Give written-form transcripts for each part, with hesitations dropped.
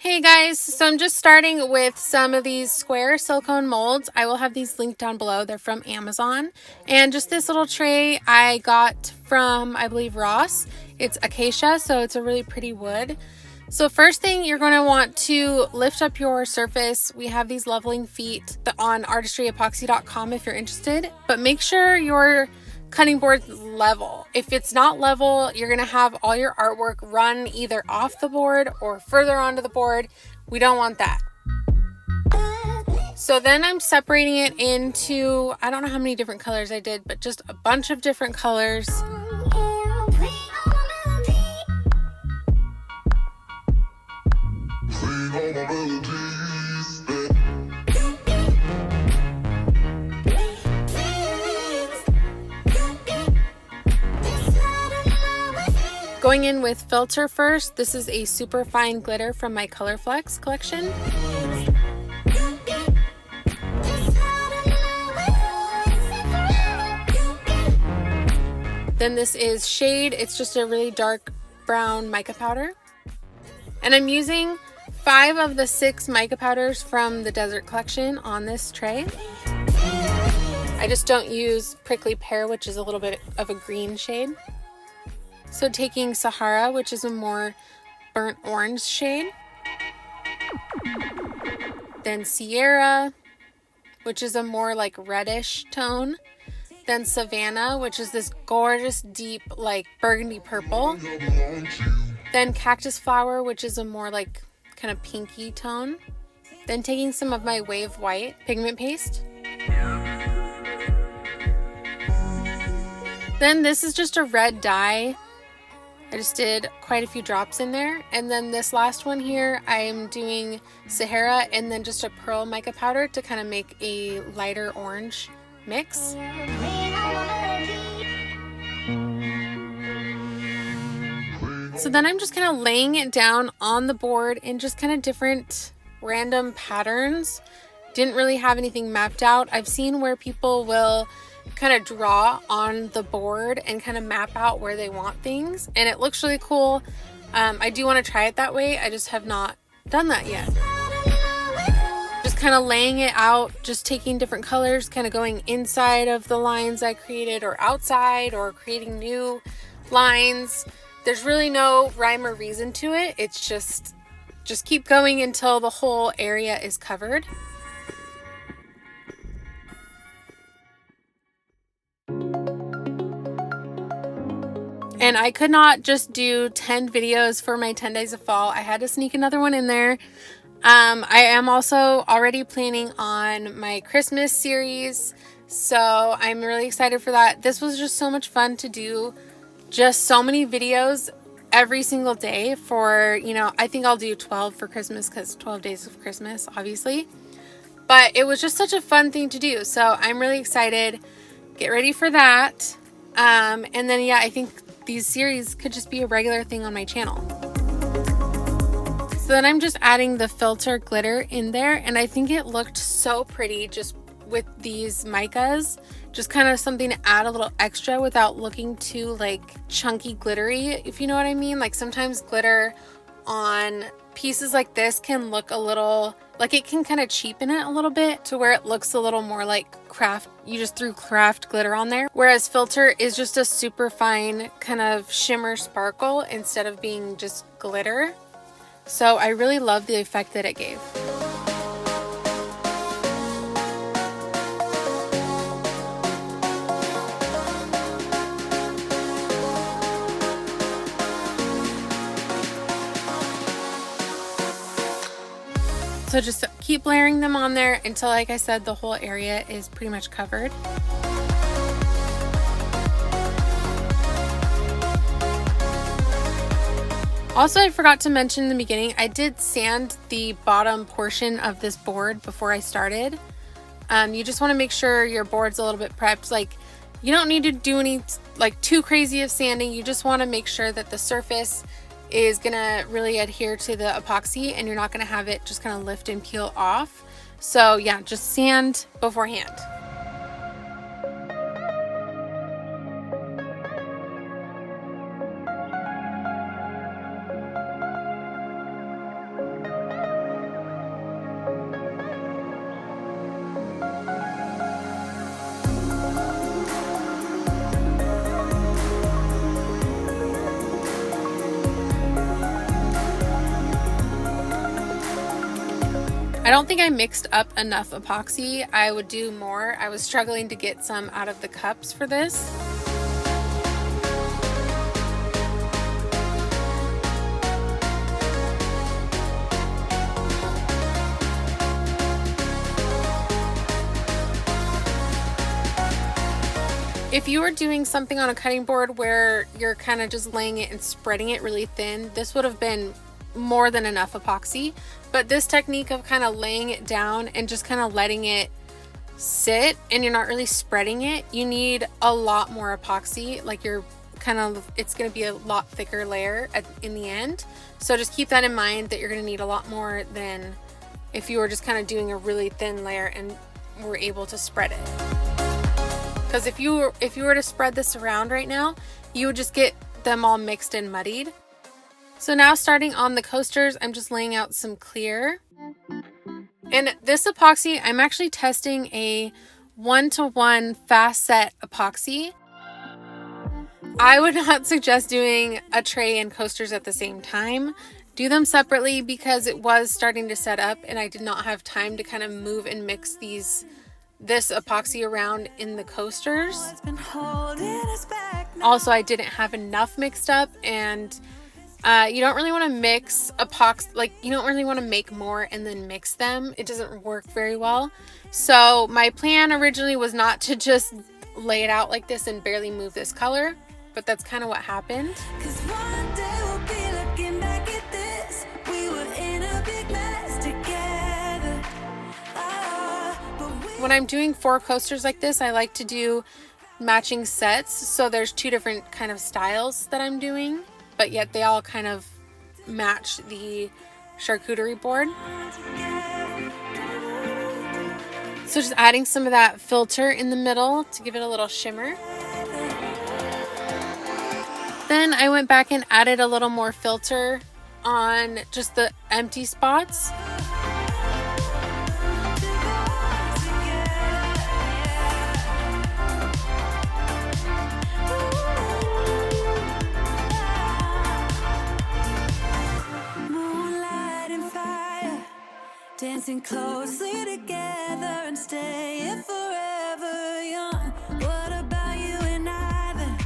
Hey guys, so I'm just starting with some of these square silicone molds. I will have these linked down below. They're from Amazon. And just this little tray I got from, I believe, Ross. It's acacia, so it's a really pretty wood. So first thing, you're going to want to lift up your surface. We have these leveling feet on artistryepoxy.com if you're interested. But make sure your cutting board level. If it's not level, you're gonna have all your artwork run either off the board or further onto the board. We don't want that. So then I'm separating it into, I don't know how many different colors I did, but just a bunch of different colors. Going in with filter first. This is a super fine glitter from my Colorflex collection. Then this is shade. It's just a really dark brown mica powder. And I'm using 5 of the 6 mica powders from the Desert collection on this tray. I just don't use Prickly Pear, which is a little bit of a green shade. So taking Sahara, which is a more burnt orange shade. Then Sierra, which is a more like reddish tone. Then Savannah, which is this gorgeous deep like burgundy purple. Then Cactus Flower, which is a more like kind of pinky tone. Then taking some of my Wave White pigment paste. Then this is just a red dye. I just did quite a few drops in there. And then this last one here, I'm doing Sahara and then just a pearl mica powder to kind of make a lighter orange mix. So then I'm just kind of laying it down on the board in just kind of different random patterns. Didn't really have anything mapped out. I've seen where people will kind of draw on the board and kind of map out where they want things, and it looks really cool. I do want to try it that way. I just have not done that yet. Just kind of laying it out, just taking different colors, kind of going inside of the lines I created or outside or creating new lines. There's really no rhyme or reason to it. It's just keep going until the whole area is covered. And I could not just do 10 videos for my 10 days of fall. I had to sneak another one in there. I am also already planning on my Christmas series, so I'm really excited for that. This was just so much fun to do. Just so many videos every single day for, I think I'll do 12 for Christmas because 12 days of Christmas, obviously. But it was just such a fun thing to do. So I'm really excited. Get ready for that. And then, yeah, I think these series could just be a regular thing on my channel. So then I'm just adding the filter glitter in there, and I think it looked so pretty just with these micas. Just kind of something to add a little extra without looking too like chunky glittery, if you know what I mean. Like sometimes glitter on pieces like this can look a little like it can kind of cheapen it a little bit to where it looks a little more like craft. You just threw craft glitter on there, whereas filter is just a super fine kind of shimmer sparkle instead of being just glitter. So I really love the effect that it gave. So just keep layering them on there until, like I said, the whole area is pretty much covered. Also, I forgot to mention in the beginning, I did sand the bottom portion of this board before I started. You just want to make sure your board's a little bit prepped. Like, you don't need to do any like too crazy of sanding. You just want to make sure that the surface is gonna really adhere to the epoxy and you're not gonna have it just kind of lift and peel off. So yeah, just sand beforehand. I don't think I mixed up enough epoxy. I would do more. I was struggling to get some out of the cups for this. If you were doing something on a cutting board where you're kind of just laying it and spreading it really thin, this would have been more than enough epoxy. But this technique of kind of laying it down and just kind of letting it sit and you're not really spreading it, you need a lot more epoxy. Like it's going to be a lot thicker layer in the end. So just keep that in mind, that you're going to need a lot more than if you were just kind of doing a really thin layer and were able to spread it. Because if you were to spread this around right now, you would just get them all mixed and muddied. So now starting on the coasters, I'm just laying out some clear. And this epoxy, I'm actually testing a 1-to-1 fast set epoxy. I would not suggest doing a tray and coasters at the same time. Do them separately because it was starting to set up and I did not have time to kind of move and mix this epoxy around in the coasters. Also, I didn't have enough mixed up, and you don't really want to mix epoxy, like you don't really want to make more and then mix them. It doesn't work very well. So my plan originally was not to just lay it out like this and barely move this color, but that's kind of what happened. When I'm doing 4 coasters like this, I like to do matching sets. So there's 2 different kind of styles that I'm doing, but yet they all kind of match the charcuterie board. So just adding some of that filter in the middle to give it a little shimmer. Then I went back and added a little more filter on just the empty spots. Dancing closely together and staying forever young. What about you and I then?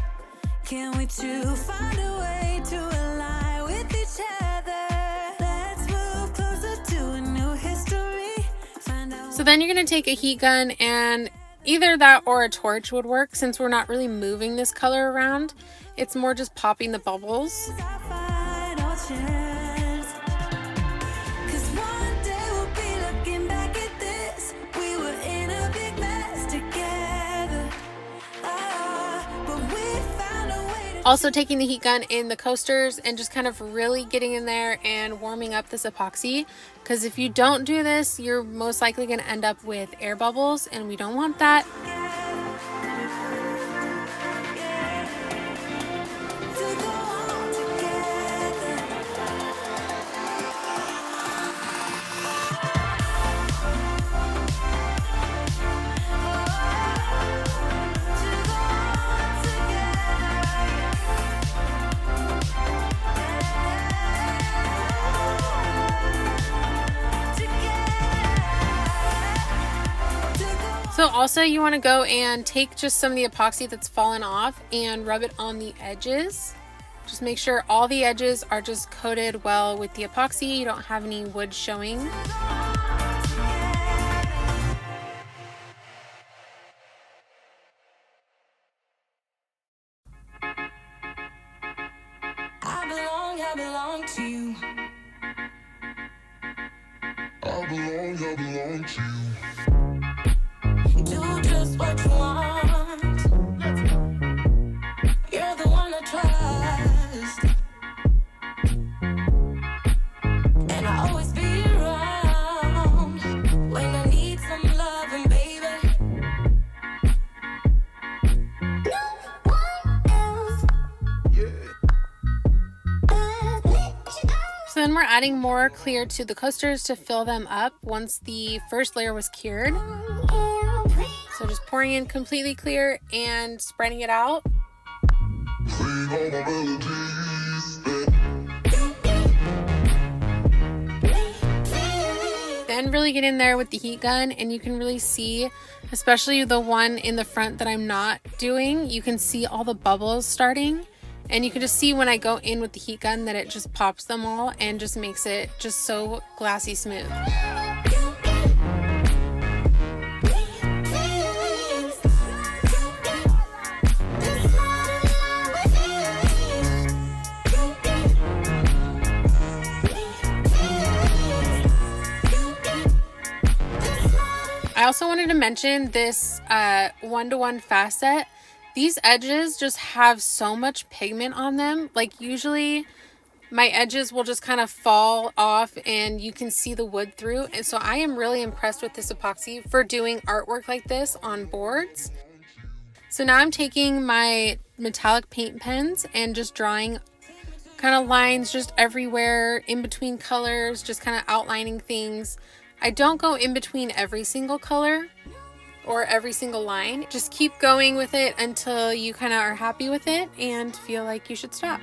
Can we two find a way to align with each other? Let's move closer to a new history. So then you're going to take a heat gun, and either that or a torch would work since we're not really moving this color around. It's more just popping the bubbles. Also taking the heat gun in the coasters and just kind of really getting in there and warming up this epoxy, because if you don't do this, you're most likely going to end up with air bubbles, and we don't want that. So also you want to go and take just some of the epoxy that's fallen off and rub it on the edges. Just make sure all the edges are just coated well with the epoxy. You don't have any wood showing. I belong to you. I belong to you. Do just what you want. You're the one I trust, and I always be around when I need some loving, baby. No one else. So then we're adding more clear to the coasters to fill them up once the first layer was cured. So just pouring in completely clear and spreading it out. Then really get in there with the heat gun, and you can really see, especially the one in the front that I'm not doing, you can see all the bubbles starting, and you can just see when I go in with the heat gun that it just pops them all and just makes it just so glassy smooth. I also wanted to mention this 1-to-1 fast set. These edges just have so much pigment on them. Like usually my edges will just kind of fall off and you can see the wood through. And so I am really impressed with this epoxy for doing artwork like this on boards. So now I'm taking my metallic paint pens and just drawing kind of lines just everywhere in between colors, just kind of outlining things. I don't go in between every single color or every single line. Just keep going with it until you kind of are happy with it and feel like you should stop.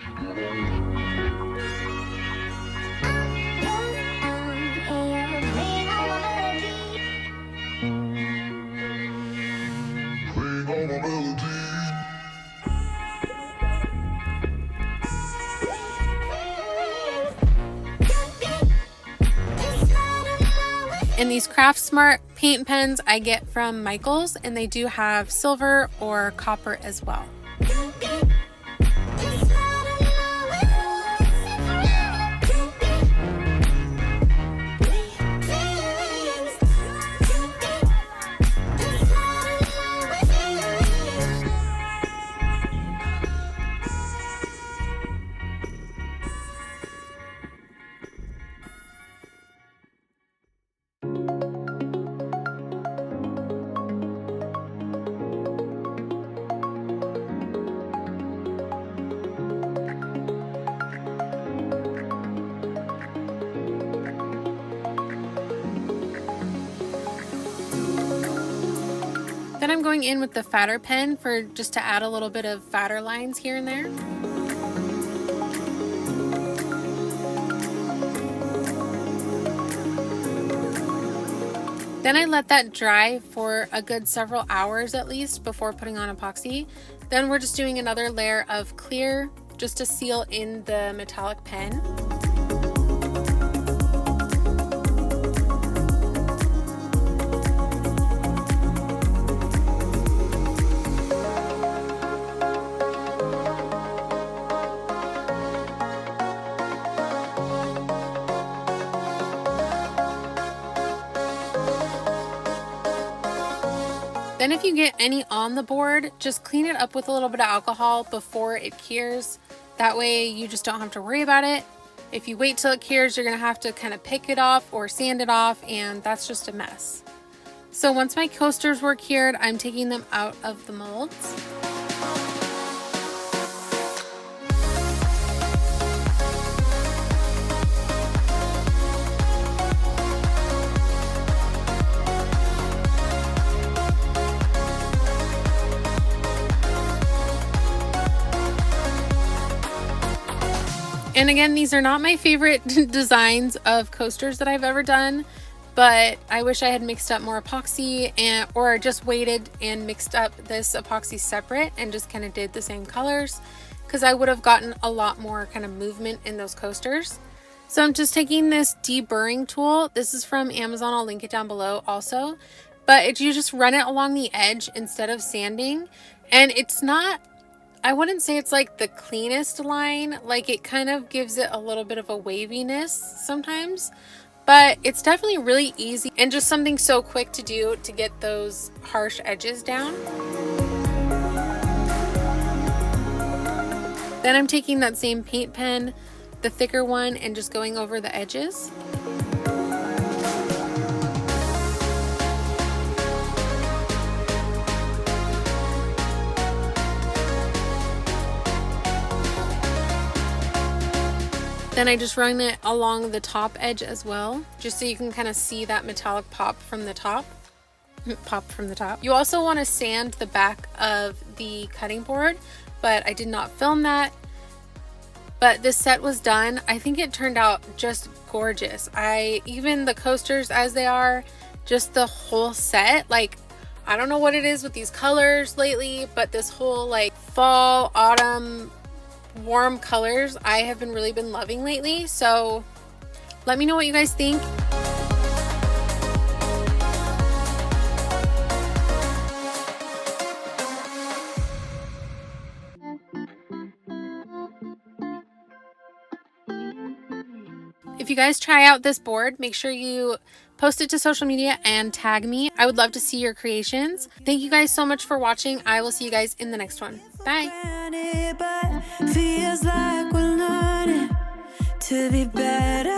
And these Craft Smart paint pens I get from Michael's, and they do have silver or copper as well. Then I'm going in with the fatter pen for just to add a little bit of fatter lines here and there. Then I let that dry for a good several hours at least before putting on epoxy. Then we're just doing another layer of clear just to seal in the metallic pen. Then if you get any on the board, just clean it up with a little bit of alcohol before it cures. That way you just don't have to worry about it. If you wait till it cures, you're gonna have to kind of pick it off or sand it off, and that's just a mess. So once my coasters were cured, I'm taking them out of the molds. And again, these are not my favorite designs of coasters that I've ever done, but I wish I had mixed up more epoxy or just waited and mixed up this epoxy separate and just kind of did the same colors, because I would have gotten a lot more kind of movement in those coasters. So I'm just taking this deburring tool. This is from Amazon. I'll link it down below also, but you just run it along the edge instead of sanding, and it's not, I wouldn't say it's like the cleanest line. Like it kind of gives it a little bit of a waviness sometimes, but it's definitely really easy and just something so quick to do to get those harsh edges down. Then I'm taking that same paint pen, the thicker one, and just going over the edges. Then I just run it along the top edge as well, just so you can kind of see that metallic pop from the top. Pop from the top. You also want to sand the back of the cutting board, but I did not film that. but this set was done. I think it turned out just gorgeous. Even the coasters as they are, just the whole set, like, I don't know what it is with these colors lately, but this whole like fall, autumn, warm colors I have really been loving lately. So let me know what you guys think. If you guys try out this board, make sure you post it to social media and tag me. I would love to see your creations. Thank you guys so much for watching. I will see you guys in the next one. Bye. Feels like we're learning to be better.